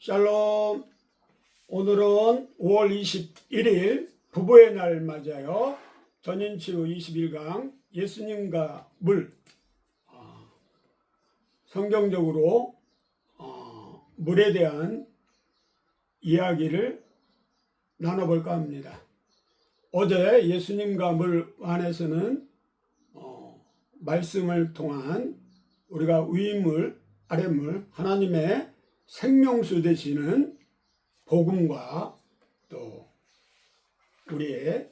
샬롬. 오늘은 5월 21일 부부의 날 맞아요. 전인치유 21강 예수님과 물. 성경적으로 물에 대한 이야기를 나눠볼까 합니다. 어제 예수님과 물 안에서는 말씀을 통한 우리가 위물, 아랫물, 하나님의 생명수 되시는 복음과 또 우리의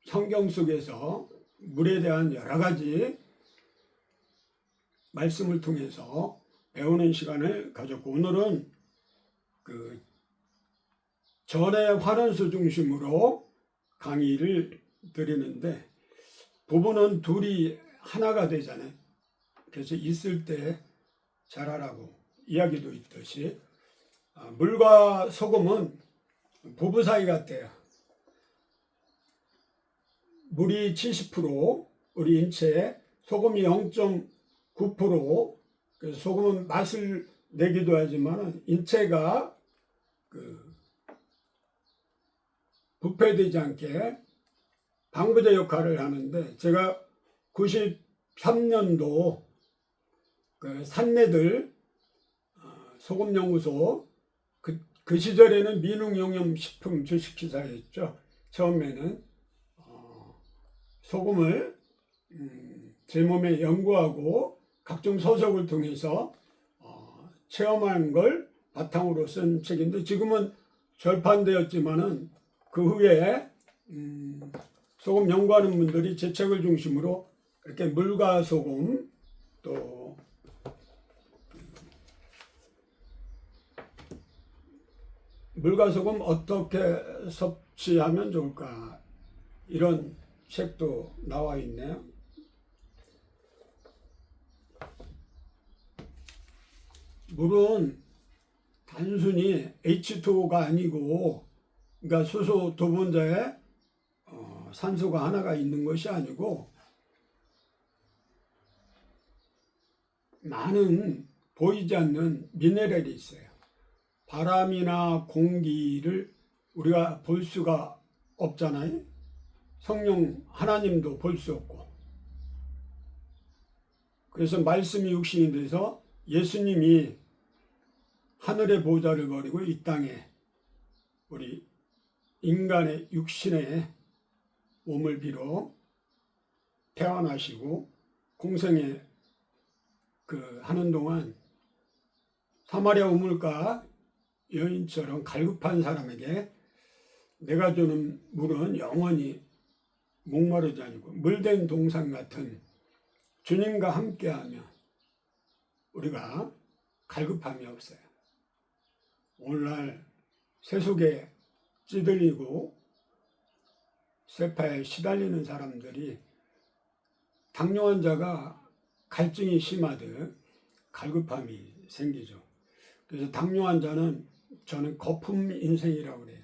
성경 속에서 물에 대한 여러 가지 말씀을 통해서 배우는 시간을 가졌고, 오늘은 전의 환원수 중심으로 강의를 드리는데, 부부는 둘이 하나가 되잖아요. 그래서 있을 때 잘하라고 이야기도 있듯이 물과 소금은 부부 사이 같아요. 물이 70%, 우리 인체에 소금이 0.9%. 그래서 소금은 맛을 내기도 하지만 인체가 부패되지 않게 방부제 역할을 하는데, 제가 93년도 산내들 소금연구소, 그 시절에는 민웅영양식품 주식회사였죠. 처음에는 소금을 제 몸에 연구하고 각종 서적을 통해서 체험한 걸 바탕으로 쓴 책인데, 지금은 절판되었지만은 그 후에 소금 연구하는 분들이 제 책을 중심으로 이렇게 물과 소금, 또 물과 소금 어떻게 섭취하면 좋을까, 이런 책도 나와 있네요. 물은 단순히 H2O가 아니고, 그러니까 수소 두 분자에 산소가 하나가 있는 것이 아니고, 많은 보이지 않는 미네랄이 있어요. 바람이나 공기를 우리가 볼 수가 없잖아요. 성령 하나님도 볼 수 없고. 그래서 말씀이 육신이 돼서 예수님이 하늘의 보좌를 버리고 이 땅에 우리 인간의 육신의 몸을 빌어 태어나시고 공생에 하는 동안 사마리아 우물가 여인처럼 갈급한 사람에게 내가 주는 물은 영원히 목마르지 않고 물된 동산 같은 주님과 함께하며 우리가 갈급함이 없어요. 오늘날 세속에 찌들리고 쇠파에 시달리는 사람들이 당뇨 환자가 갈증이 심하듯 갈급함이 생기죠. 그래서 당뇨 환자는 저는 거품 인생이라고 그래요.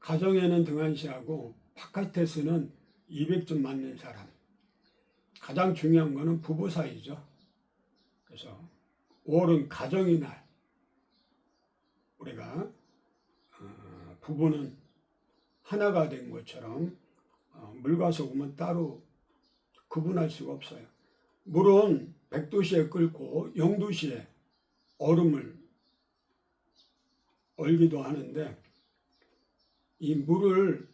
가정에는 등한시하고 바깥에서는 200점 맞는 사람. 가장 중요한 거는 부부 사이죠. 그래서 5월은 가정의 날. 우리가 부부는 하나가 된 것처럼 물과 소금은 따로 구분할 수가 없어요. 물은 100도씨에 끓고 0도씨에 얼음을 얼기도 하는데, 이 물을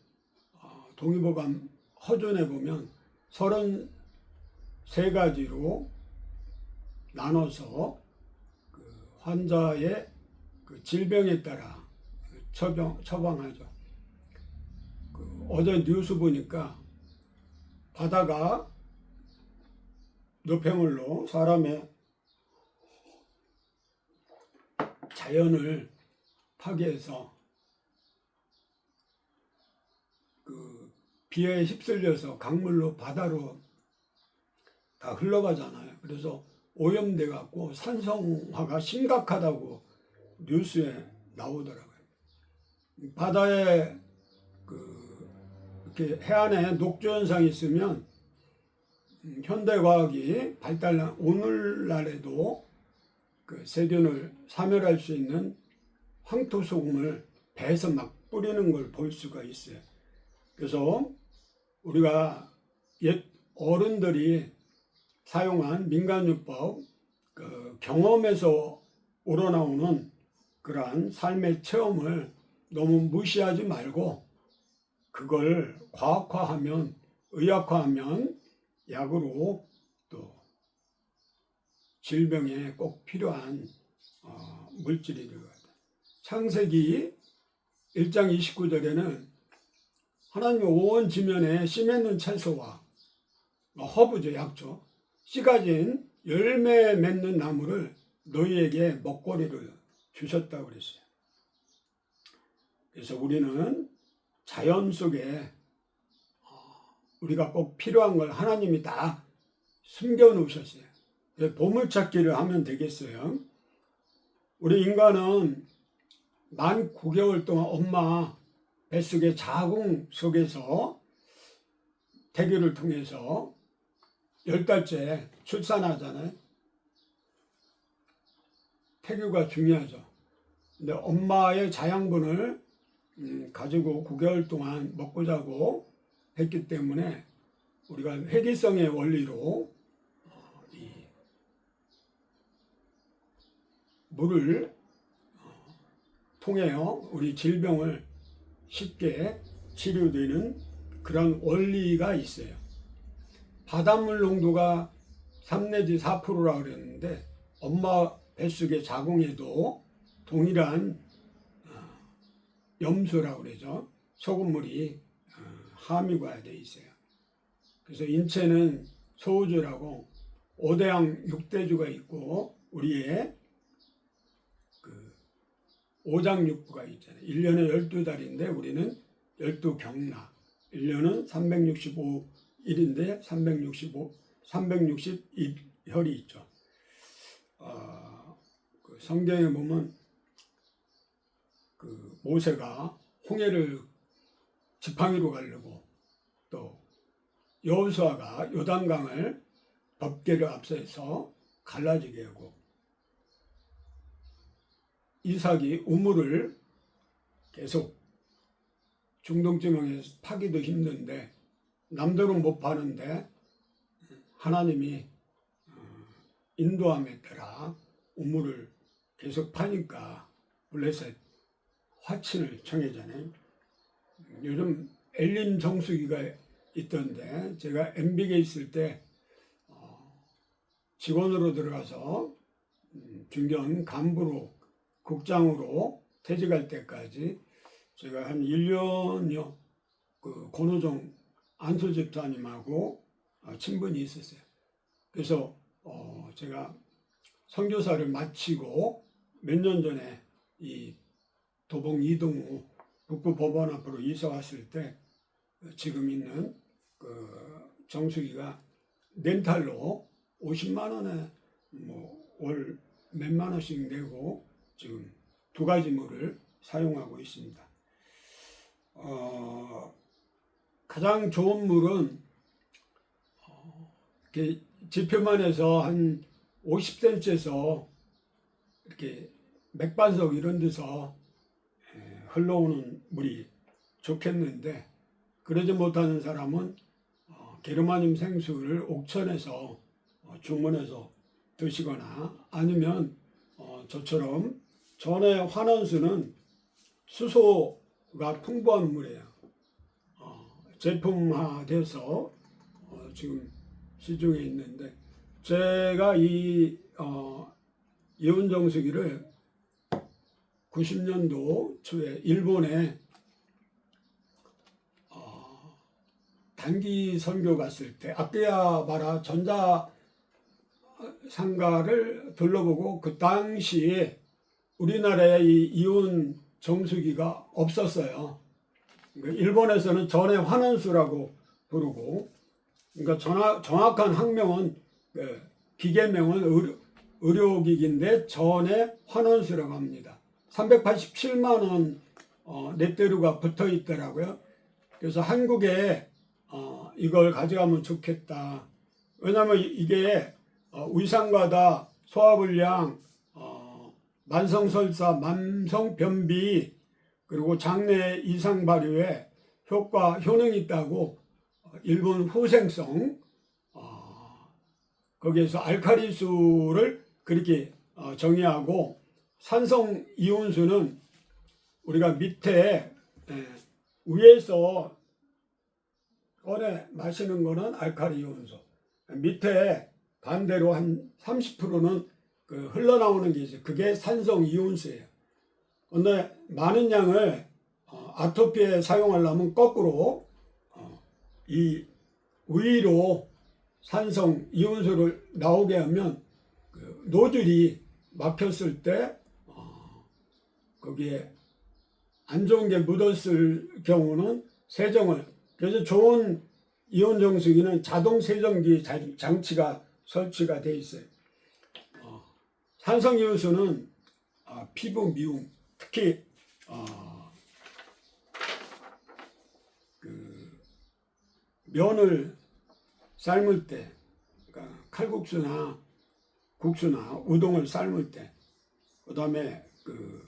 동의보감 허전에 보면 33가지로 나눠서 환자의 질병에 따라 처방하죠. 어제 뉴스 보니까 바다가 노폐물로 사람의 자연을 파괴해서 비에 휩쓸려서 강물로 바다로 다 흘러가잖아요. 그래서 오염돼 갖고 산성화가 심각하다고 뉴스에 나오더라고요. 바다에 이렇게 해안에 녹조 현상이 있으면 현대과학이 발달한 오늘날에도 그 세균을 사멸할 수 있는 황토소금을 배에서 막 뿌리는 걸 볼 수가 있어요. 그래서 우리가 옛 어른들이 사용한 민간요법, 그 경험에서 우러나오는 그러한 삶의 체험을 너무 무시하지 말고 그걸 과학화하면, 의학화하면 약으로 또 질병에 꼭 필요한 물질이 되거든요. 창세기 1장 29절에는 하나님이 온 지면에 씨 맺는 채소와 허브죠, 약초, 씨 가진 열매 맺는 나무를 너희에게 먹거리를 주셨다고 그랬어요. 그래서 우리는 자연 속에 우리가 꼭 필요한 걸 하나님이 다 숨겨 놓으셨어요. 보물찾기를 하면 되겠어요. 우리 인간은 만 9개월 동안 엄마 뱃속의 자궁 속에서 태교를 통해서 10달째 출산하잖아요. 태교가 중요하죠. 근데 엄마의 자양분을 가지고 9개월 동안 먹고 자고 했기 때문에 우리가 회귀성의 원리로 이 물을 통해요 우리 질병을 쉽게 치료되는 그런 원리가 있어요. 바닷물 농도가 3 내지 4%라 그랬는데 엄마 뱃속의 자궁에도 동일한 염소라고 그러죠. 소금물이 함유가 되어 있어요. 그래서 인체는 소우주라고 5대양 6대주가 있고 우리의 그 오장육부가 있잖아요. 1년에 12달인데 우리는 12경락, 1년은 365일인데 360혈이 있죠. 그 성경에 보면 그 모세가 홍해를 지팡이로 가르고 또 여호수아가 요단강을 법궤를 앞서서 갈라지게 하고 이삭이 우물을 계속 중동지방에서 파기도 힘든데 남들은 못 파는데 하나님이 인도함에 따라 우물을 계속 파니까 블레셋 화친을 청해잖아요. 요즘 엘림 정수기가 있던데 제가 MB에 있을 때 직원으로 들어가서 중견 간부로 국장으로 퇴직할 때까지 제가 한 1년여 그 권호정 안수집사님하고 친분이 있었어요. 그래서 제가 선교사를 마치고 몇 년 전에 이 도봉 이동우 북부법원 앞으로 이사 왔을 때 지금 있는 그 정수기가 렌탈로 50만 원에 뭐 월 몇만 원씩 내고 지금 2가지 물을 사용하고 있습니다. 가장 좋은 물은 이렇게 지표만 해서 한 50cm에서 이렇게 맥반석 이런 데서 흘러오는 물이 좋겠는데 그러지 못하는 사람은 게르마늄 생수를 옥천에서 주문해서 드시거나 아니면 저처럼 전에 환원수는 수소가 풍부한 물이에요. 제품화돼서 지금 시중에 있는데 제가 이 이온정수기를 90년도 초에 일본에 단기 선교 갔을 때 아키하바라 전자상가를 둘러보고 그 당시에 우리나라에 이 이온 정수기가 없었어요. 그러니까 일본에서는 전해 환원수라고 부르고, 그러니까 정확한 학명은 기계명은 의료기기인데 전해 환원수라고 합니다. 387만 원 넷대루가 붙어 있더라고요. 그래서 한국에 이걸 가져가면 좋겠다. 왜냐하면 이게 위산과다, 소화불량, 만성설사, 만성변비, 그리고 장내 이상 발효에 효능이 있다고 일본 후생성 거기에서 알칼리수를 그렇게 정의하고, 산성 이온수는 우리가 밑에 위에서 꺼내 마시는 거는 알칼리 이온수, 밑에 반대로 한 30%는 그 흘러나오는 게 있어요. 그게 산성 이온수예요. 근데 많은 양을 아토피에 사용하려면 거꾸로 이 위로 산성 이온수를 나오게 하면 그 노즐이 막혔을 때 거기에 안 좋은 게 묻었을 경우는 세정을, 그래서 좋은 이온 정수기는 자동 세정기 장치가 설치가 돼 있어요. 산성 이온수는 피부 미용, 특히 그 면을 삶을 때, 그러니까 칼국수나 국수나 우동을 삶을 때, 그다음에 그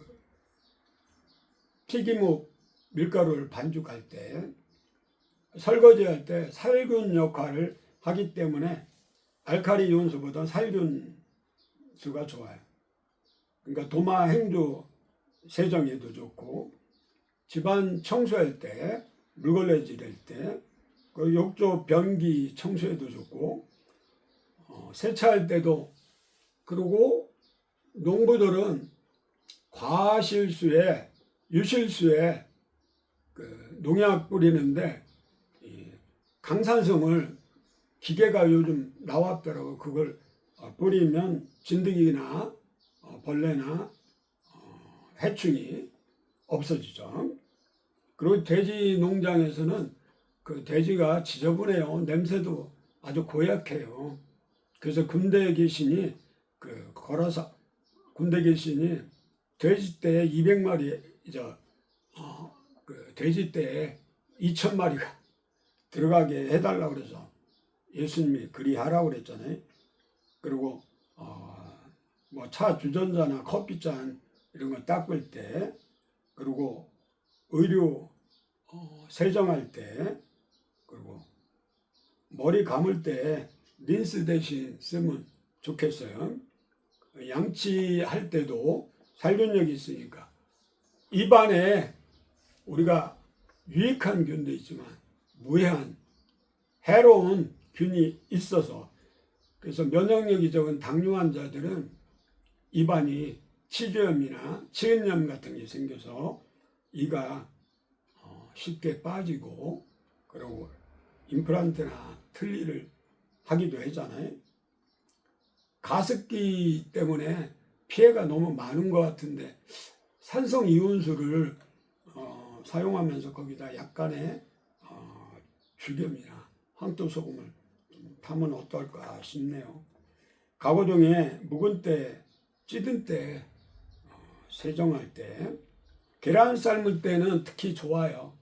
튀김옷 밀가루를 반죽할 때, 설거지할 때 살균 역할을 하기 때문에 알칼리 이온수보다 살균수가 좋아요. 그러니까 도마 행주 세정에도 좋고, 집안 청소할 때, 물걸레질할 때, 그 욕조 변기 청소에도 좋고, 세차할 때도. 그리고 농부들은 과실수에 유실수에 그 농약 뿌리는데 강산성을, 기계가 요즘 나왔더라고. 그걸 뿌리면 진드기나 벌레나 해충이 없어지죠. 그리고 돼지 농장에서는 그 돼지가 지저분해요. 냄새도 아주 고약해요. 그래서 군대 계신이 군대 계신이 돼지떼 200마리, 그 돼지떼 2000마리가 들어가게 해달라고 그래서 예수님이 그리 하라고 그랬잖아요. 그리고 뭐 차 주전자나 커피잔 이런 거 닦을 때, 그리고 의류 세정할 때, 그리고 머리 감을 때 린스 대신 쓰면 좋겠어요. 양치할 때도 살균력이 있으니까. 입안에 우리가 유익한 균도 있지만 무해한 해로운 균이 있어서, 그래서 면역력이 적은 당뇨 환자들은 입안이 치주염이나 치은염 같은 게 생겨서 이가 쉽게 빠지고, 그리고 임플란트나 틀니를 하기도 하잖아요. 가습기 때문에 피해가 너무 많은 것 같은데, 산성 이온수를 사용하면서 거기다 약간의 죽염이나 황토소금을 타면 어떨까 싶네요. 가고동에 묵은 때, 찌든 때, 세정할 때, 계란 삶을 때는 특히 좋아요.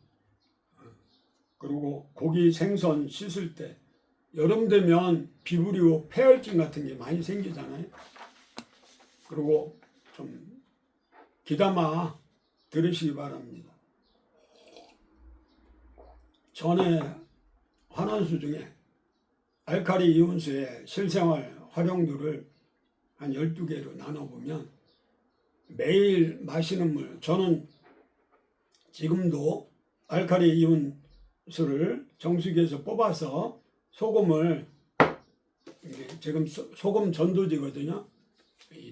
그리고 고기, 생선 씻을 때, 여름 되면 비브리오 폐혈증 같은 게 많이 생기잖아요. 그리고 좀 귀담아 들으시기 바랍니다. 전에 환원수 중에 알칼리 이온수의 실생활 활용도를 한 12개로 나눠보면, 매일 마시는 물, 저는 지금도 알칼리 이온수를 정수기에서 뽑아서 소금을, 지금 소금 전도지거든요.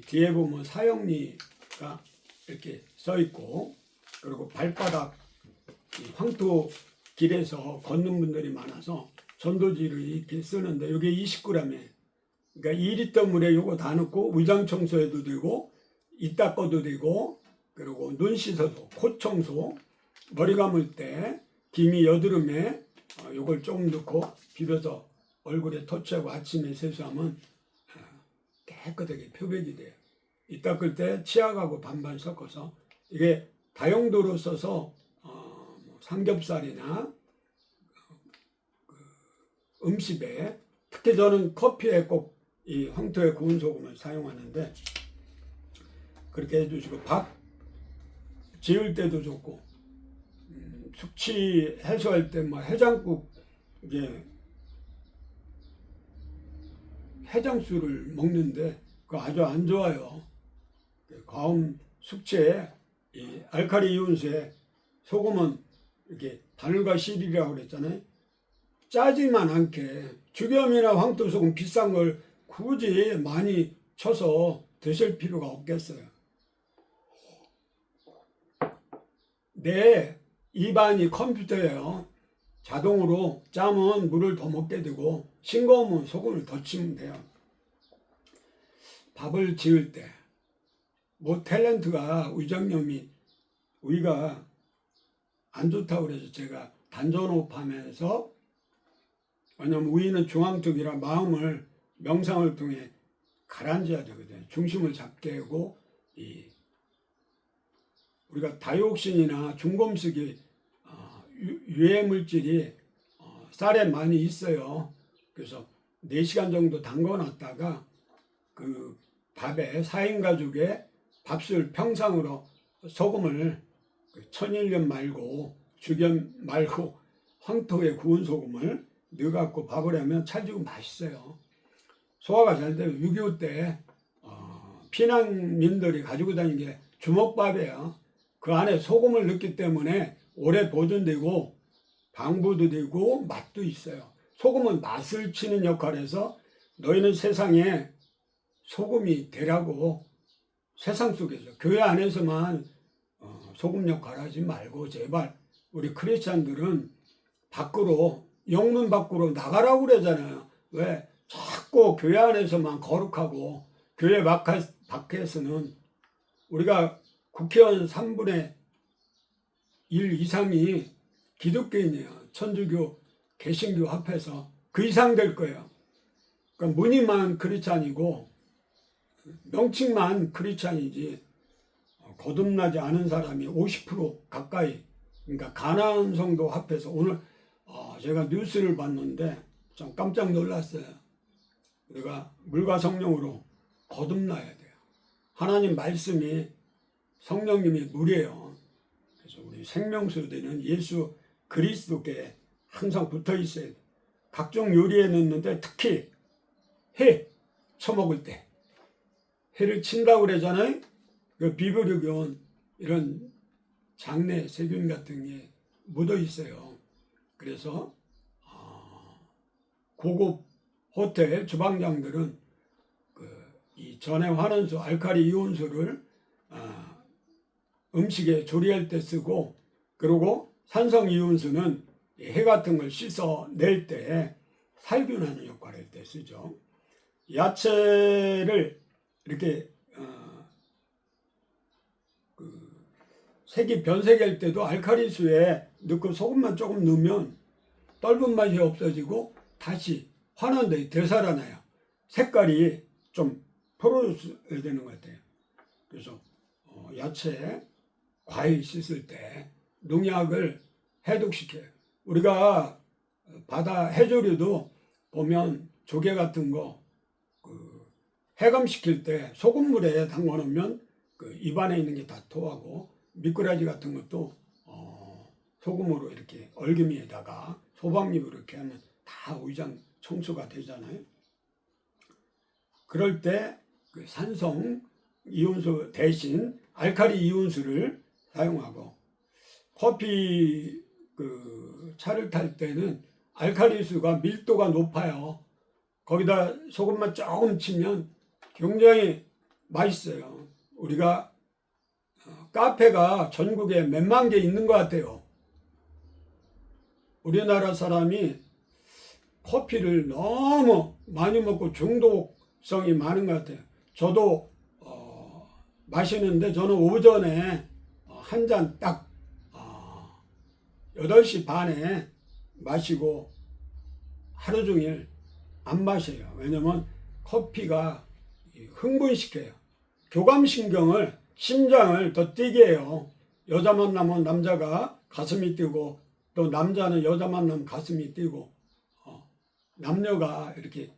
뒤에 보면 사용리가 이렇게 써 있고, 그리고 발바닥 황토 길에서 걷는 분들이 많아서 전도지를 이렇게 쓰는데, 이게 20g에, 그러니까 2리터 물에 요거 다 넣고 위장 청소해도 되고, 입 닦아도 되고, 그리고 눈 씻어도, 코 청소, 머리 감을 때, 기미 여드름에 요걸 조금 넣고 비벼서 얼굴에 터치하고 아침에 세수하면 깨끗하게 표백이 돼요. 입 닦을 때 치약하고 반반 섞어서, 이게 다용도로 써서 삼겹살이나 음식에, 특히 저는 커피에 꼭 이 황토의 구운 소금을 사용하는데, 그렇게 해주시고 밥 지을 때도 좋고 숙취 해소할 때 뭐 해장국 이게 해장술을 먹는데 그거 아주 안 좋아요. 과음 숙취에 이 알칼리 이온수에 소금은 이렇게 바늘과 실이라고 그랬잖아요. 짜지만 않게 죽염이나 황토소금 비싼 걸 굳이 많이 쳐서 드실 필요가 없겠어요. 내 입안이 컴퓨터예요. 자동으로 짜면 물을 더 먹게 되고 싱거우면 소금을 더 치면 돼요. 밥을 지을 때 뭐 탤런트가 위장염이 위가 안 좋다고 그래서 제가 단전호흡하면서, 왜냐면 위는 중앙 쪽이라 마음을 명상을 통해 가라앉아야 되거든요. 중심을 잡게 하고 우리가 다이옥신이나 중금속이 유해 물질이 쌀에 많이 있어요. 그래서 4시간 정도 담궈 놨다가 그 밥에 4인 가족의 밥술 평상으로 소금을 천일염 말고 죽염 말고 황토에 구운 소금을 넣어갖고 밥을 하면 찰지고 맛있어요. 소화가 잘 돼요. 6.25 때 피난민들이 가지고 다니는 게 주먹밥이에요. 그 안에 소금을 넣기 때문에 오래 보존되고 방부도 되고 맛도 있어요. 소금은 맛을 치는 역할에서 너희는 세상에 소금이 되라고, 세상 속에서 교회 안에서만 소금 역할 하지 말고 제발 우리 크리스찬들은 밖으로, 영문 밖으로 나가라고 그러잖아요. 왜? 자꾸 교회 안에서만 거룩하고 교회 밖에서는 우리가 국회의원 3분의 1 이상이 기독교인이에요. 천주교, 개신교 합해서 그 이상 될 거예요. 그러니까 무늬만 크리스찬이고 명칭만 크리스찬이지 거듭나지 않은 사람이 50% 가까이, 그러니까 가나안 성도 합해서 오늘 제가 뉴스를 봤는데 좀 깜짝 놀랐어요. 우리가 물과 성령으로 거듭나야 돼요. 하나님 말씀이 성령님이 물이에요. 그래서 우리 생명수 되는 예수 그리스도께 항상 붙어 있어야 돼요. 각종 요리에 넣는데 특히 해 처먹을 때 해를 친다고 그러잖아요. 그 비브리온 이런 장내 세균 같은 게 묻어 있어요. 그래서 고급 호텔 주방장들은 이 전해 환원수 알칼리 이온수를 음식에 조리할 때 쓰고, 그리고 산성 이온수는 해 같은 걸 씻어낼 때 살균하는 역할을 할 때 쓰죠. 야채를 이렇게 색이 변색할 때도 알칼리수에 넣고 소금만 조금 넣으면 떫은 맛이 없어지고 다시 환원돼 되살아나요. 색깔이 좀 풀어줘야 되는 것 같아요. 그래서 야채, 과일 씻을 때 농약을 해독시켜요. 우리가 바다 해조류도 보면 조개 같은 거 해감시킬 때 소금물에 담궈놓으면 입안에 있는 게 다 토하고, 미꾸라지 같은 것도 소금으로 이렇게 얼금이에다가 소방잎으로 이렇게 하면 다 위장 청소가 되잖아요. 그럴 때 산성 이온수 대신 알칼리 이온수를 사용하고, 커피 차를 탈 때는 알칼리수가 밀도가 높아요. 거기다 소금만 조금 치면 굉장히 맛있어요. 우리가 카페가 전국에 몇만 개 있는 것 같아요. 우리나라 사람이 커피를 너무 많이 먹고 중독성이 많은 것 같아요. 저도 마시는데 저는 오전에 한 잔 딱 8시 반에 마시고 하루 종일 안 마셔요. 왜냐면 커피가 흥분시켜요. 교감신경을, 심장을 더 뛰게 해요. 여자 만나면 남자가 가슴이 뛰고, 또 남자는 여자 만나면 가슴이 뛰고, 남녀가 이렇게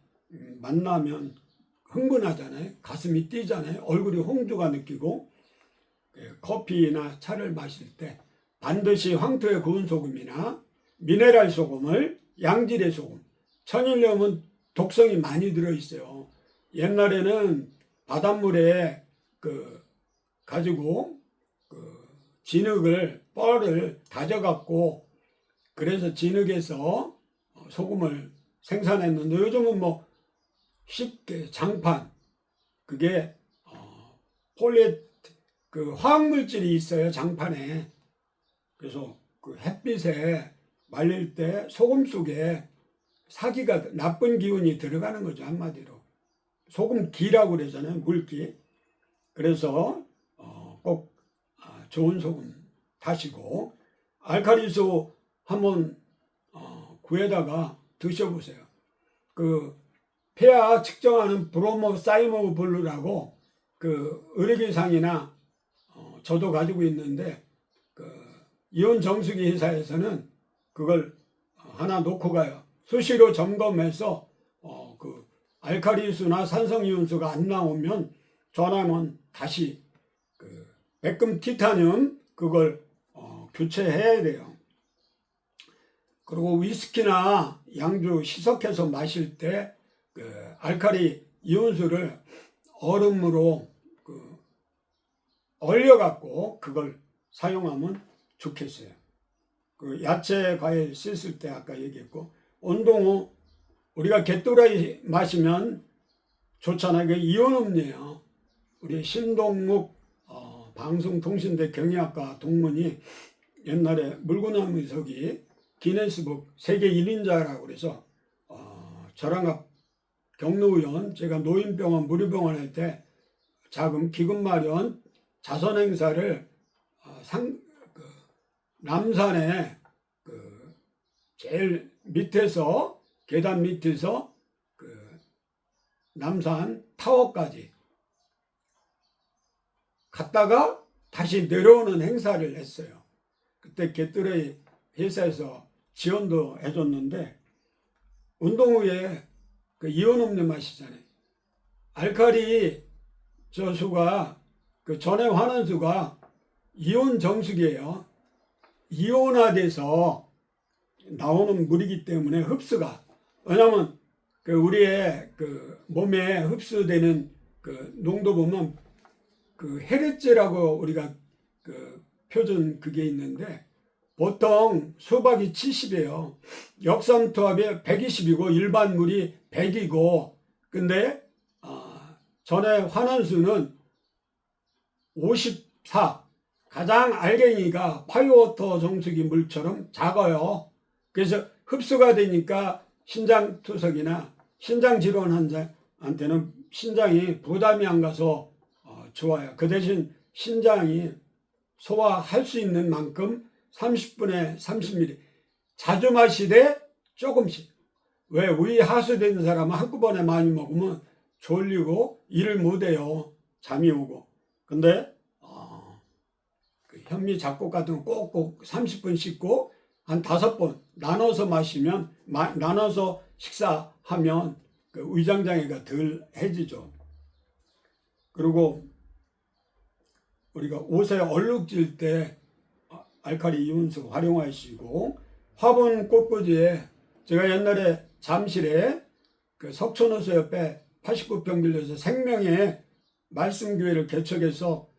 만나면 흥분하잖아요. 가슴이 뛰잖아요. 얼굴이 홍조가 느끼고 커피나 차를 마실 때 반드시 황토에 구운 소금이나 미네랄 소금을 양질의 소금, 천일염은 독성이 많이 들어있어요. 옛날에는 바닷물에 가지고 진흙을 뻘을 다져갖고 그래서 진흙에서 소금을 생산했는데 요즘은 뭐 쉽게 장판 그게 폴리 화학물질이 있어요 장판에. 그래서 그 햇빛에 말릴 때 소금 속에 사기가 나쁜 기운이 들어가는 거죠 한마디로. 소금기라고 그러잖아요 물기. 그래서 꼭 좋은 소금 타시고 알칼리수 한번 구해다가 드셔보세요. 그 폐하 측정하는 브로모사이모블루라고 의료기상이나 저도 가지고 있는데 이온 정수기 회사에서는 그걸 하나 놓고 가요. 수시로 점검해서 알칼리수나 산성이온수가 안 나오면 전하면 다시 백금 티타늄 그걸 교체해야 돼요. 그리고 위스키나 양주 희석해서 마실 때 알칼리 이온수를 얼음으로 얼려갖고 그걸 사용하면 좋겠어요. 야채 과일 씻을 때 아까 얘기했고 운동 후 우리가 갯도라이 마시면 좋잖아요. 그 이온음료예요. 우리 신동묵 방송통신대 경영학과 동문이 옛날에 물구나무 서기 기네스북 세계 1인자라고 그래서 저랑 경로위원 제가 노인병원 무료병원 할 때 자금 기금 마련 자선 행사를 남산에 제일 밑에서 계단 밑에서 남산 타워까지 갔다가 다시 내려오는 행사를 했어요. 그때 갯들의 회사에서 지원도 해줬는데 운동 후에 이온음료 마시잖아요. 알칼리 저수가 전해 환원수가 이온 정수기예요. 이온화돼서 나오는 물이기 때문에 흡수가 왜냐하면 우리의 몸에 흡수되는 농도 보면 헤르츠라고 우리가 표준 그게 있는데 보통 수박이 70이에요. 역삼투압이 120이고 일반 물이 100이고 근데 전해 환원수는 54. 가장 알갱이가 파이오워터 정수기 물처럼 작아요. 그래서 흡수가 되니까 신장투석이나 신장질환 환자한테는 신장이 부담이 안 가서 좋아요. 그 대신 신장이 소화할 수 있는 만큼 30분에 30ml 자주 마시되 조금씩. 왜 위 하수된 사람은 한꺼번에 많이 먹으면 졸리고 일을 못해요. 잠이 오고. 근데 현미 잡곡 같은 거 꼭꼭 30분 씻고 한 5번 나눠서 마시면 나눠서 식사하면 위장장애가 덜 해지죠. 그리고 우리가 옷에 얼룩질 때 알칼리 이온수 활용하시고 화분 꽃꽂이에 제가 옛날에 잠실에 석촌호수 옆에 89평 빌려서 생명의 말씀교회를 개척해서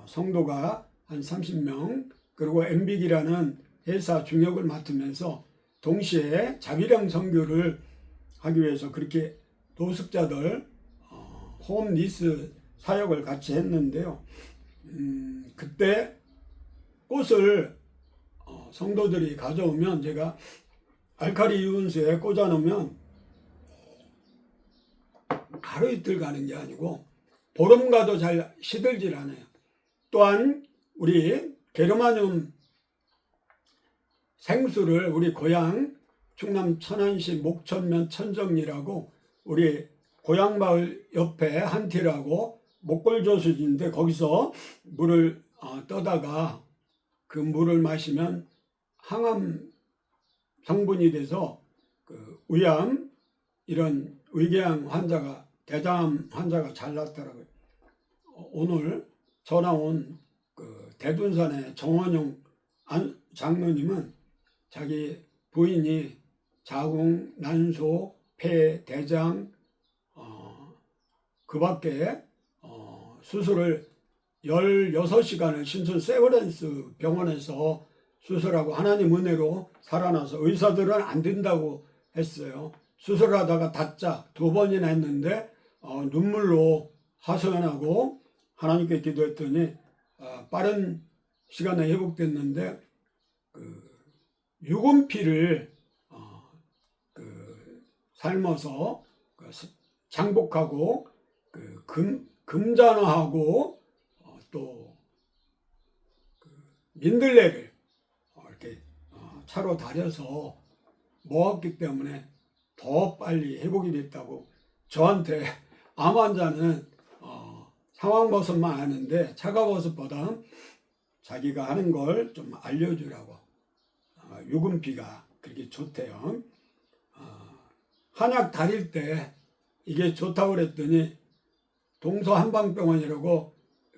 성도가 한 30명 그리고 MB기라는 회사 중역을 맡으면서 동시에 자비령 선교를 하기 위해서 그렇게 노숙자들 홈리스 사역을 같이 했는데요. 그때 꽃을 성도들이 가져오면 제가 알칼리 이온수에 꽂아 놓으면 하루 이틀 가는 게 아니고 보름 가도 잘 시들질 않아요. 또한 우리 게르마늄 생수를 우리 고향 충남 천안시 목천면 천정리라고 우리 고향마을 옆에 한티라고 목골조수지인데 거기서 물을 떠다가 그 물을 마시면 항암 성분이 돼서 위암 이런 위궤양 환자가 대장암 환자가 잘 낫더라고요. 오늘 전화 온 그 대둔산의 정원용 장로님은 자기 부인이 자궁, 난소, 폐, 대장 그 밖에 수술을 16시간을 신촌 세브란스 병원에서 수술하고 하나님 은혜로 살아나서 의사들은 안 된다고 했어요. 수술하다가 다짜 2번이나 했는데 눈물로 하소연하고 하나님께 기도했더니 빠른 시간에 회복됐는데 그 유금피를 삶아서 장복하고 금잔화하고 또 민들레를 이렇게 차로 달여서 먹었기 때문에 더 빨리 회복이 됐다고 저한테 암 환자는 상황버섯만 아는데 차가버섯보다 자기가 하는 걸 좀 알려주라고 유금피가 그렇게 좋대요. 한약 다릴 때 이게 좋다고 그랬더니 동서한방병원이라고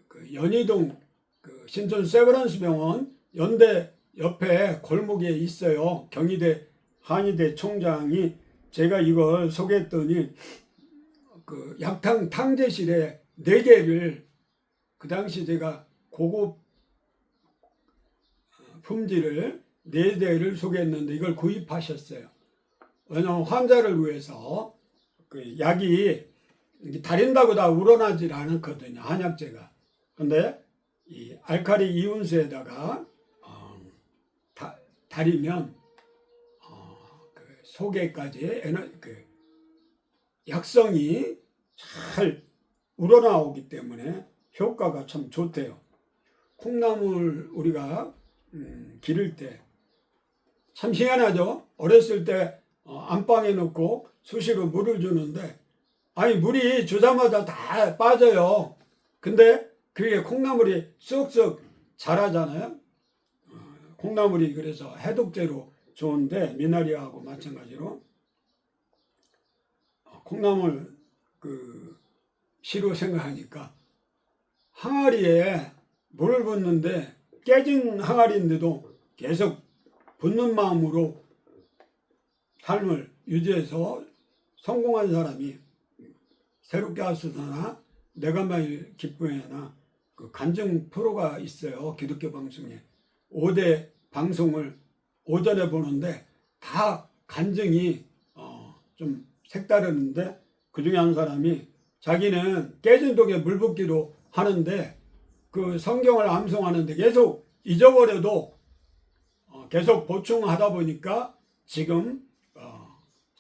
그 연희동 그 신촌 세브란스 병원 연대 옆에 골목에 있어요. 경희대 한의대 총장이 제가 이걸 소개했더니 그 약탕 탕제실에 4개를 그 당시 제가 고급 품질을 4대를 소개했는데 이걸 구입하셨어요. 왜냐하면 환자를 위해서 그 약이 다린다고 다 우러나질 않거든요. 한약재가. 근데 이 알칼리 이온수에다가 다리면 그 속에까지 그 약성이 잘 우러나오기 때문에 효과가 참 좋대요. 콩나물 우리가 기를 때 참 희한하죠. 어렸을 때 안방에 넣고 수시로 물을 주는데 아니 물이 주자마자 다 빠져요. 근데 그게 콩나물이 쑥쑥 자라잖아요. 콩나물이 그래서 해독제로 좋은데 미나리하고 마찬가지로 콩나물 그 시로 생각하니까 항아리에 물을 붓는데 깨진 항아리인데도 계속 붓는 마음으로 삶을 유지해서 성공한 사람이 새롭게 하수다나 내가 매일 기쁨에나 그 간증 프로가 있어요. 기독교 방송에 5대 방송을 오전에 보는데 다 간증이 좀 색다르는데 그중에 한 사람이 자기는 깨진 독에 물 붓기로 하는데 그 성경을 암송하는데 계속 잊어버려도 계속 보충하다 보니까 지금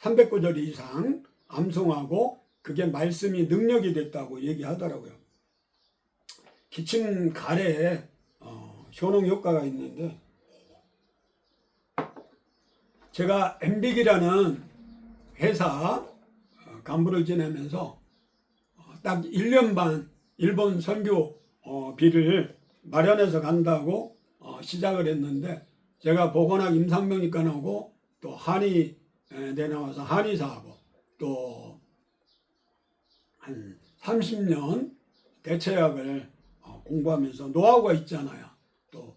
300구절 이상 암송하고 그게 말씀이 능력이 됐다고 얘기하더라고요. 기침 가래에 효능 효과가 있는데 제가 엠빅이라는 회사 간부를 지내면서 딱 1년 반 일본 선교비를 마련해서 간다고 시작을 했는데 제가 보건학 임상병리과 나오고 또 한의대 나와서 한의사하고 또 한 30년 대체약을 공부하면서 노하우가 있잖아요. 또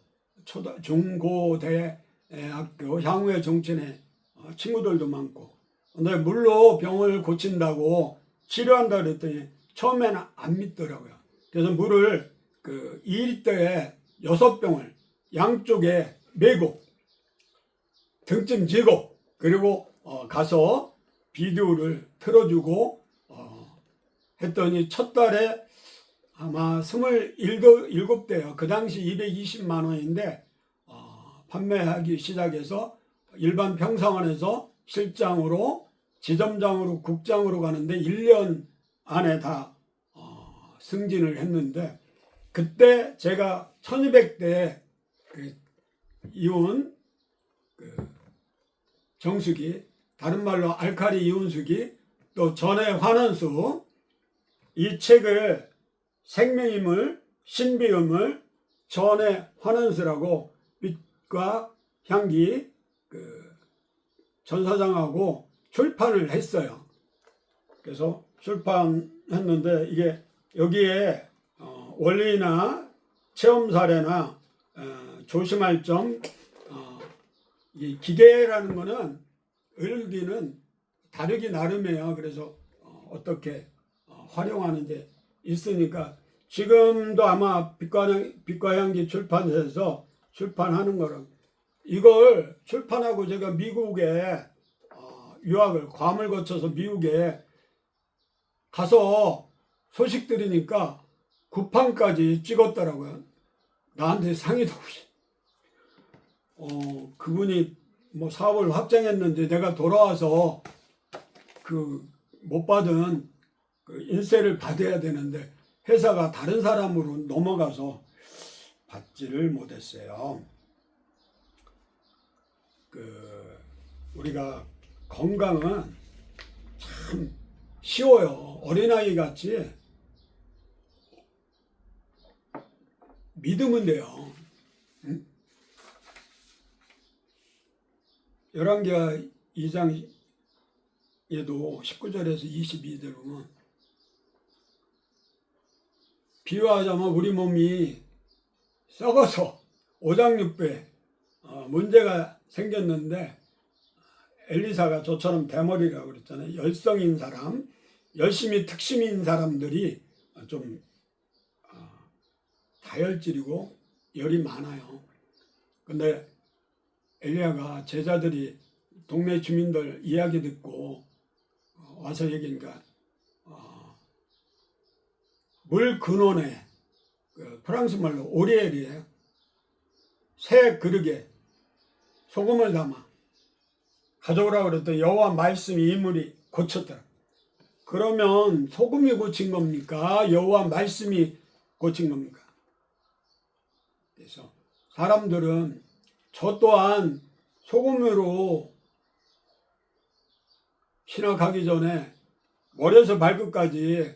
중고대학교 향후의 정치인의 친구들도 많고 근데 물로 병을 고친다고 치료한다 그랬더니 처음에는 안 믿더라고요. 그래서 물을 그 2리터에 6병을 양쪽에 메고 등짐 지고 그리고 가서 비디오를 틀어주고 했더니 첫 달에 아마 27대요. 그 당시 220만 원인데 판매하기 시작해서 일반 평상원에서 실장으로 지점장으로 국장으로 가는데 1년 안에 다 승진을 했는데 그때 제가 1200대 그 이온 그 정수기 다른 말로 알칼리 이온수기 또 전해 환원수 이 책을 생명임을 신비음을 전해 환원수라고 빛과 향기 그 전사장하고 출판을 했어요. 그래서 출판했는데 이게 여기에 원리나 체험 사례나 조심할 점, 이 기계라는 거는 을기는 다르기 나름이에요. 그래서 어떻게 활용하는데 있으니까 지금도 아마 빛과 향기 출판사에서 출판하는 거라 이걸 출판하고 제가 미국에 유학을 괌을 거쳐서 미국에 가서 소식 들으니까 9판까지 찍었더라고요. 나한테 상의도 없이. 그분이 뭐 사업을 확장했는데 내가 돌아와서 그 못 받은 그 인세를 받아야 되는데 회사가 다른 사람으로 넘어가서 받지를 못했어요. 우리가 건강은 참 쉬워요. 어린아이 같이 믿으면 돼요. 응? 열왕기하 2장에도 19절에서 22절 보면 비유하자면 우리 몸이 썩어서 오장육부에 문제가 생겼는데 엘리사가 저처럼 대머리라고 그랬잖아요. 열성인 사람, 열심히 특심인 사람들이 좀 다혈질이고 열이 많아요. 근데 엘리야가 제자들이 동네 주민들 이야기 듣고 와서 얘기하니까 물 근원에 프랑스 말로 오리엘이에요. 새 그릇에 소금을 담아 가져오라고 그랬더니 여호와 말씀이 이 물이 고쳤더라. 그러면 소금이 고친 겁니까? 여호와 말씀이 고친 겁니까? 그래서 사람들은 저 또한 소금으로 신학하기 전에 머리에서 발끝까지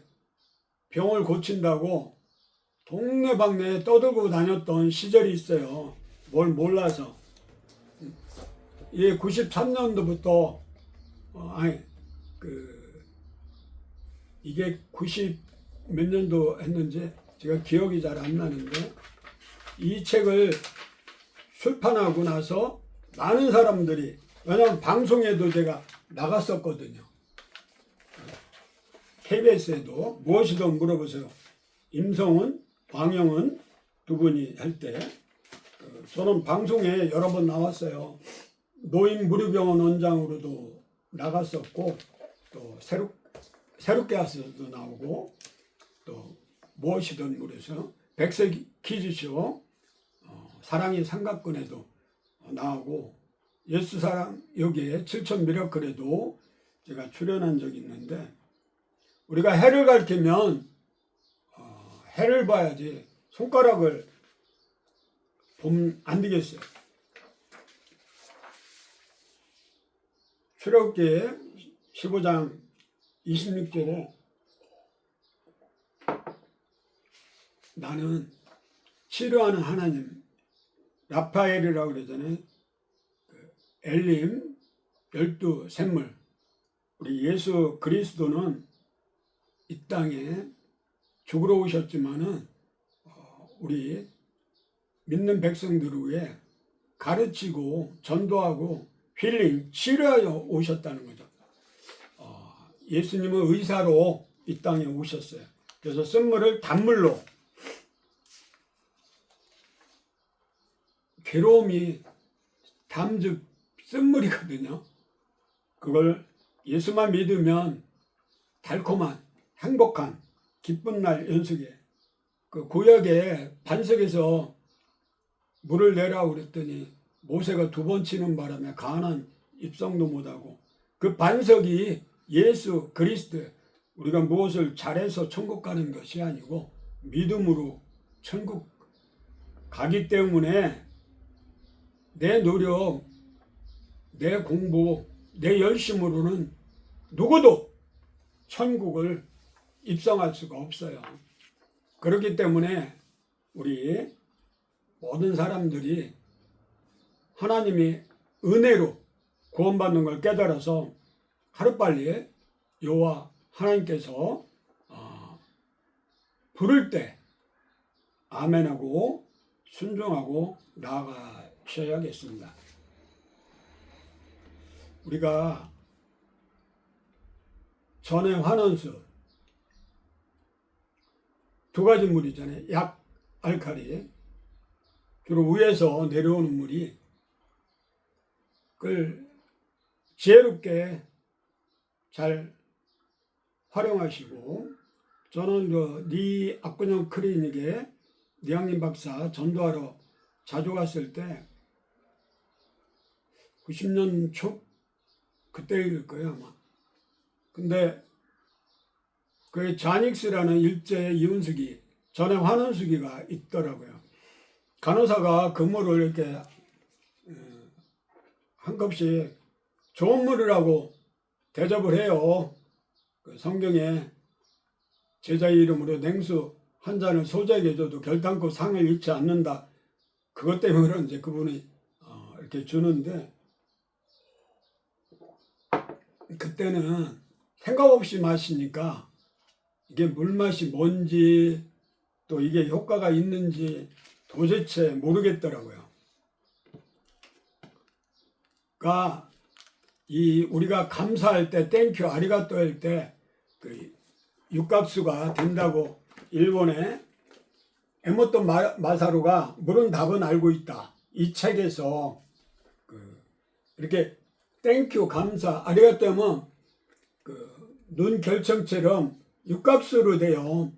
병을 고친다고 동네방네 떠들고 다녔던 시절이 있어요. 뭘 몰라서. 이 93년도부터 이게 90 몇 년도 했는지 제가 기억이 잘 안 나는데 이 책을 출판하고 나서 많은 사람들이 왜냐하면 방송에도 제가 나갔었거든요. KBS에도 무엇이든 물어보세요. 임성은, 왕영은 두 분이 할 때 저는 방송에 여러 번 나왔어요. 노인 무료병원 원장으로도 나갔었고 또 새롭게 와서도 나오고 또 무엇이든 물어서 백세 퀴즈쇼 사랑의 삼각권에도 나오고 예수 사랑 여기에 7천 미라클에도 제가 출연한 적이 있는데 우리가 해를 가리키면 해를 봐야지 손가락을 보면 안 되겠어요. 출애굽기 15장 26절에 나는 치료하는 하나님 라파엘이라고 그러잖아요. 엘림 12 샘물 우리 예수 그리스도는 이 땅에 죽으러 오셨지만은 우리 믿는 백성들 위해 가르치고 전도하고 힐링 치료하여 오셨다는 거죠. 예수님은 의사로 이 땅에 오셨어요. 그래서 쓴물을 단물로 괴로움이 담즉 쓴물이거든요. 그걸 예수만 믿으면 달콤한 행복한 기쁜 날 연속에 그 구약의 반석에서 물을 내라고 그랬더니 모세가 2번 치는 바람에 가난 입성도 못하고 그 반석이 예수 그리스도 우리가 무엇을 잘해서 천국 가는 것이 아니고 믿음으로 천국 가기 때문에 내 노력, 내 공부, 내 열심으로는 누구도 천국을 입성할 수가 없어요. 그렇기 때문에 우리 모든 사람들이 하나님이 은혜로 구원받는 걸 깨달아서 하루빨리 여호와 하나님께서 부를 때 아멘하고 순종하고 나아가셔야겠습니다. 우리가 전에 환원수 두 가지 물이잖아요. 약, 알칼리. 주로 위에서 내려오는 물이 그걸 지혜롭게 잘 활용하시고, 저는 니 압구정 클리닉에 니양림 박사 전도하러 자주 갔을 때 90년 초 그때일 거예요 아마. 근데 그 자닉스라는 일제 이온수기, 전에 환원수기가 있더라고요. 간호사가 그 물을 이렇게 한 컵씩 좋은 물이라고 대접을 해요. 그 성경에 제자의 이름으로 냉수 한 잔을 소자에게 줘도 결단코 상을 잃지 않는다. 그것 때문에 그런지 그분이 이렇게 주는데, 그때는 생각 없이 마시니까 이게 물맛이 뭔지 또 이게 효과가 있는지 도대체 모르겠더라고요. 그러니까 우리가 감사할 때 땡큐 아리가또 할 때 그 육각수가 된다고 일본의 에모토 마사루가 물은 답은 알고 있다. 이 책에서 이렇게 땡큐 감사 아리가또 하면 눈 결정처럼 육각수로 돼요.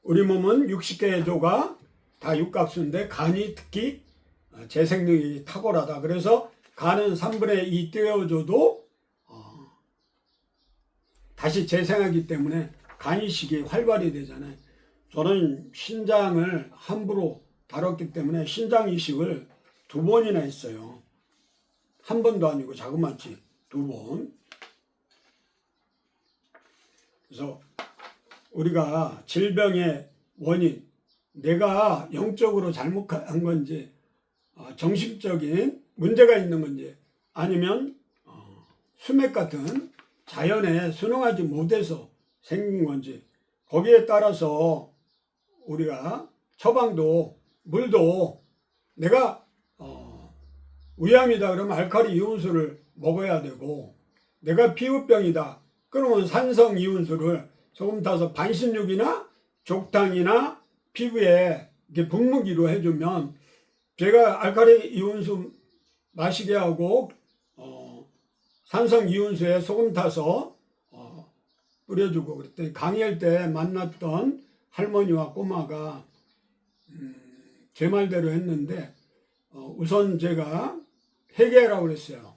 우리 몸은 60개의 조가 다 육각수인데 간이 특히 재생력이 탁월하다. 그래서 간은 3분의 2 떼어줘도 다시 재생하기 때문에 간이식이 활발히 되잖아요. 저는 신장을 함부로 다뤘기 때문에 신장 이식을 2번이나 했어요. 한 번도 아니고 자그마치 2번. 그래서 우리가 질병의 원인, 내가 영적으로 잘못한 건지 정신적인 문제가 있는 건지 아니면 수맥 같은 자연에 순응하지 못해서 생긴 건지, 거기에 따라서 우리가 처방도 물도 내가 위암이다 그러면 알칼리 이온수를 먹어야 되고, 내가 피부병이다 그러면 산성 이온수를 조금 타서 반신욕이나 족탕이나 피부에 이렇게 분무기로 해주면 제가 알칼리 이온수 마시게 하고 산성 이온수에 소금 타서 뿌려주고 그랬더니 강의할 때 만났던 할머니와 꼬마가 제 말대로 했는데 우선 제가 회개하라고 그랬어요.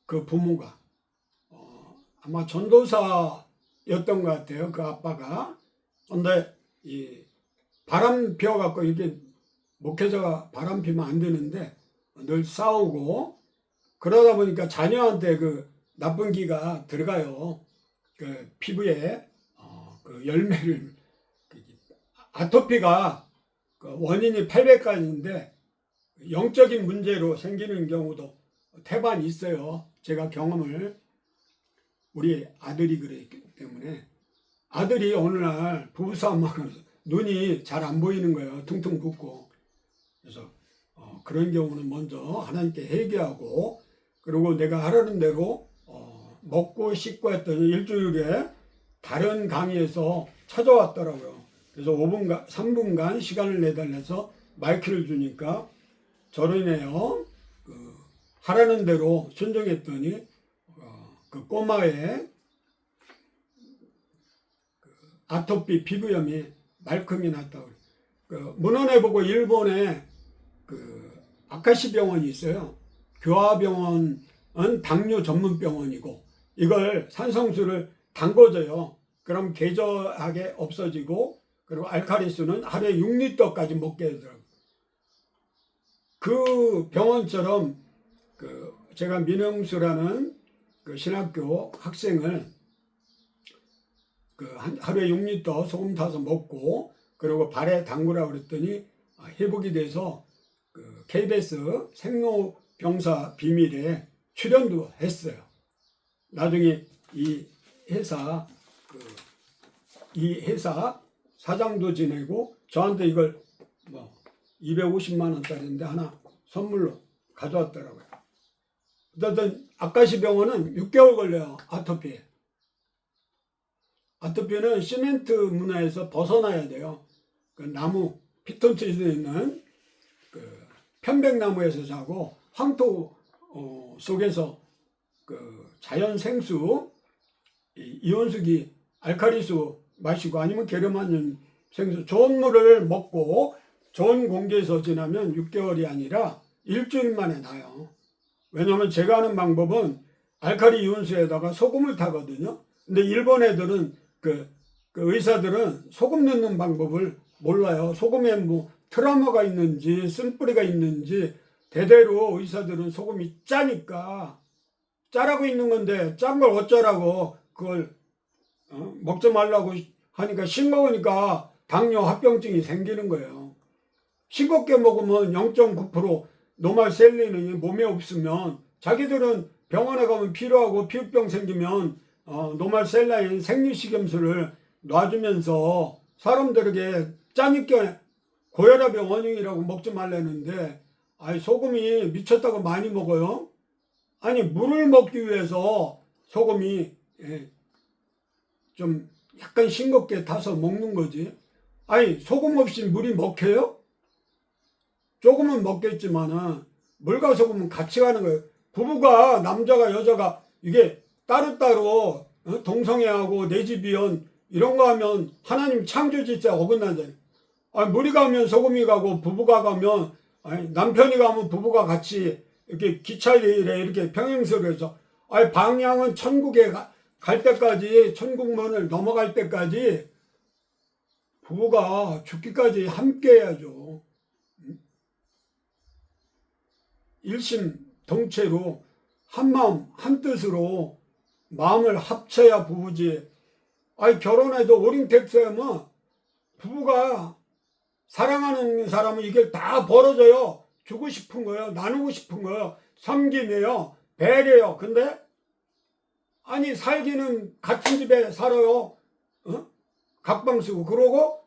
그 부모가 아마 전도사였던 것 같아요. 그 아빠가. 근데 이 바람 피워갖고 이게 목회자가 바람 피면 안 되는데 늘 싸우고 그러다 보니까 자녀한테 그 나쁜 기가 들어가요. 그 피부에 그 열매를 아토피가 그 원인이 800가지인데 영적인 문제로 생기는 경우도 태반이 있어요. 제가 경험을, 우리 아들이 그랬기 때문에. 아들이 어느 날 부부싸움하면서 눈이 잘 안 보이는 거예요. 퉁퉁 붓고. 그래서 그런 경우는 먼저 하나님께 회개하고, 그리고 내가 하라는 대로 먹고 씻고 했더니 일주일에 다른 강의에서 찾아왔더라고요. 그래서 3분간 시간을 내달래서 마이크를 주니까 저러네요. 하라는 대로 순종했더니 그 꼬마의 아토피 피부염이 말끔히 났다고. 문헌에 보고 일본에 아카시 병원이 있어요. 교화병원은 당뇨 전문 병원이고 이걸 산성수를 담궈줘요. 그럼 개저하게 없어지고, 그리고 알칼리수는 하루에 6리터까지 먹게 되더라고요. 그 병원처럼 제가 민영수라는 그 신학교 학생을 하루에 6리터 소금 타서 먹고, 그리고 발에 담그라고 그랬더니 회복이 돼서 KBS 생로병사 비밀에 출연도 했어요. 나중에 이 회사 이 회사 사장도 지내고 저한테 이걸 뭐 250만 원짜리인데 하나 선물로 가져왔더라고요. 어쨌든 아카시 병원은 6개월 걸려요. 아토피에. 아토피는 시멘트 문화에서 벗어나야 돼요. 그 나무 피톤치드에 있는 그 편백나무에서 자고 황토 속에서 그 자연 생수 이온수기 알칼리수 마시고 아니면 게르마늄 생수 좋은 물을 먹고 좋은 공기에서 지나면 6개월이 아니라 일주일 만에 나요. 왜냐하면 제가 하는 방법은 알칼리 이온수에다가 소금을 타거든요. 근데 일본 애들은 그 의사들은 소금 넣는 방법을 몰라요. 소금에 뭐 트라우마가 있는지 쓴뿌리가 있는지 대대로 의사들은 소금이 짜니까 짜라고 있는 건데 짠 걸 어쩌라고 그걸 먹지 말라고 하니까 싱거우니까 당뇨 합병증이 생기는 거예요. 싱겁게 먹으면 0.9% 노말셀린이 몸에 없으면 자기들은 병원에 가면 필요하고 피부병 생기면 노말셀라인 생리식염수를 놔주면서 사람들에게 짜니까 고혈압의 원인이라고 먹지 말라는데 아니 소금이 미쳤다고 많이 먹어요. 아니 물을 먹기 위해서 소금이 좀 약간 싱겁게 타서 먹는 거지. 아니 소금 없이 물이 먹혀요? 조금은 먹겠지만은 물과 소금은 같이 가는 거예요. 부부가 남자가 여자가 이게 따로따로 동성애하고 내집이연 이런 거 하면 하나님 창조질서에 어긋나잖아요. 아니 물이 가면 소금이 가고 부부가 가면 아니 남편이 가면 부부가 같이 이렇게 기차일에 이렇게 평행선을 해서 아니 방향은 천국에 갈 때까지 천국문을 넘어갈 때까지 부부가 죽기까지 함께 해야죠. 일심동체로 한마음 한뜻으로 마음을 합쳐야 부부지. 아니 결혼해도 오링택스하면 부부가 사랑하는 사람은 이게 다 벌어져요. 주고 싶은 거예요. 나누고 싶은 거예요. 섬김이에요. 배려요. 근데 아니 살기는 같은 집에 살아요. 각방 쓰고 그러고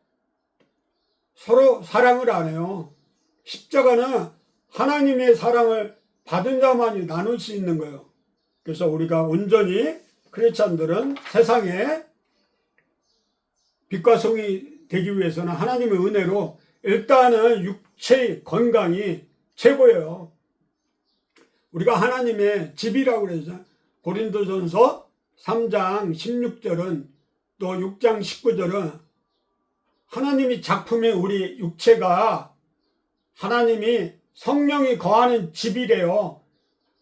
서로 사랑을 안 해요. 십자가는 하나님의 사랑을 받은 자만이 나눌 수 있는 거예요. 그래서 우리가 온전히 크리스찬들은 세상에 빛과 성이 되기 위해서는 하나님의 은혜로 일단은 육체의 건강이 최고예요. 우리가 하나님의 집이라고 그러죠. 고린도전서 3장 16절은 또 6장 19절은 하나님이 작품인 우리 육체가 하나님이 성령이 거하는 집이래요.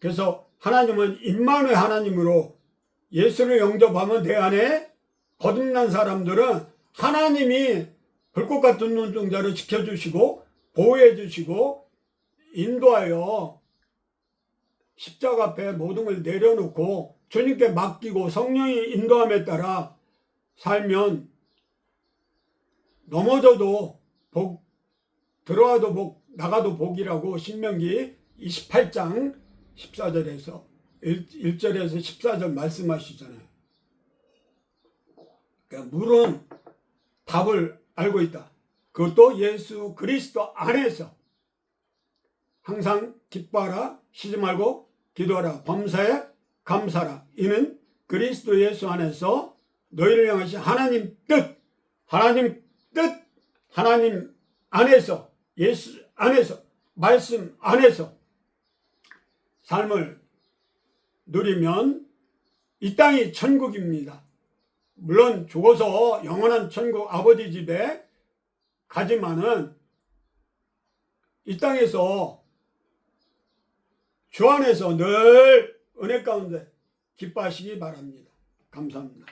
그래서 하나님은 임마누엘 하나님으로 예수를 영접하면 내 안에 거듭난 사람들은 하나님이 불꽃 같은 눈동자를 지켜주시고 보호해 주시고 인도하여 십자가 앞에 모든 걸 내려놓고 주님께 맡기고 성령의 인도함에 따라 살면 넘어져도 복, 들어와도 복, 나가도 복이라고 신명기 28장 14절에서 1절에서 14절 말씀하시잖아요. 그러니까 물은 답을 알고 있다. 그것도 예수 그리스도 안에서 항상 기뻐하라, 쉬지 말고 기도하라, 범사에 감사하라. 이는 그리스도 예수 안에서 너희를 향하신 하나님 뜻, 하나님 안에서, 예수 안에서, 말씀 안에서 삶을 누리면 이 땅이 천국입니다. 물론 죽어서 영원한 천국 아버지 집에 가지만은 이 땅에서 주 안에서 늘 은혜 가운데 기뻐하시기 바랍니다. 감사합니다.